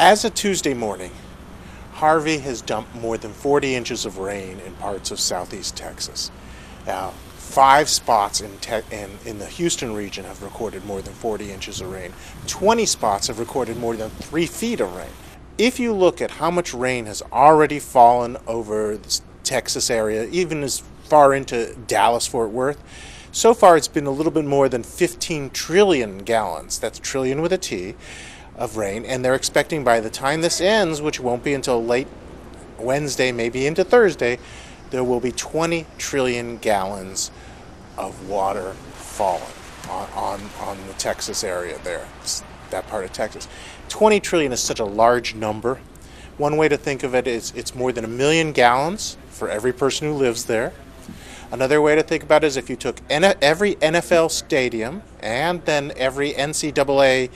As of Tuesday morning, Harvey has dumped more than 40 inches of rain in parts of southeast Texas. Now, 5 spots in the Houston region have recorded more than 40 inches of rain. 20 spots have recorded more than 3 feet of rain. If you look at how much rain has already fallen over the Texas area, even as far into Dallas-Fort Worth, so far it's been a little bit more than 15 trillion gallons, that's trillion with a T, of rain, and they're expecting by the time this ends, which won't be until late Wednesday, maybe into Thursday, there will be 20 trillion gallons of water falling on the Texas area there, that part of Texas. 20 trillion is such a large number. One way to think of it is it's more than 1 million gallons for every person who lives there. Another way to think about it is if you took every NFL stadium and then every NCAA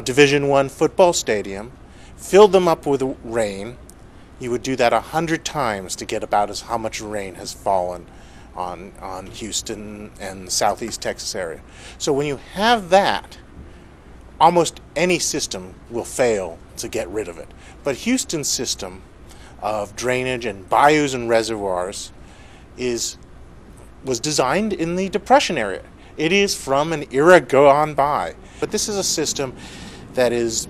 Division I football stadium, filled them up with rain, you would do that 100 times to get about how much rain has fallen on Houston and the southeast Texas area. So when you have that, almost any system will fail to get rid of it. But Houston's system of drainage and bayous and reservoirs was designed in the Depression area. It is from an era gone by. But this is a system that is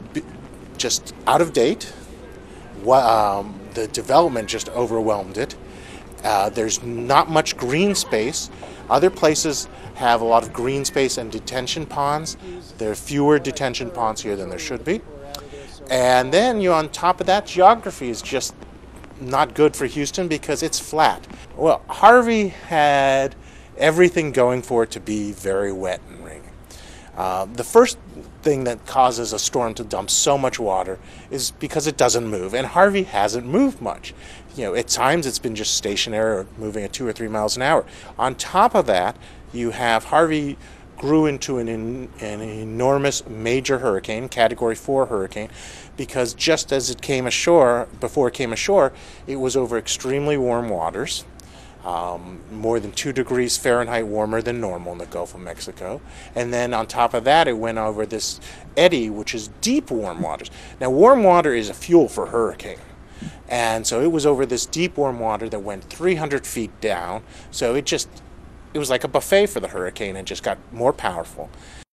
just out of date. The development just overwhelmed it. There's not much green space. Other places have a lot of green space and detention ponds. There are fewer detention ponds here than there should be. And then on top of that, geography is just not good for Houston because it's flat. Well, Harvey had everything going for it to be very wet and rainy. The first thing that causes a storm to dump so much water is because it doesn't move, and Harvey hasn't moved much. At times it's been just stationary or moving at 2 or 3 miles an hour. On top of that, you have Harvey grew into an enormous major hurricane, Category 4 hurricane, because just as it came ashore, before it came ashore, it was over extremely warm waters. More than 2 degrees Fahrenheit warmer than normal in the Gulf of Mexico. And then on top of that, it went over this eddy, which is deep warm waters. Now, warm water is a fuel for hurricane. And so it was over this deep warm water that went 300 feet down. So it was like a buffet for the hurricane and just got more powerful.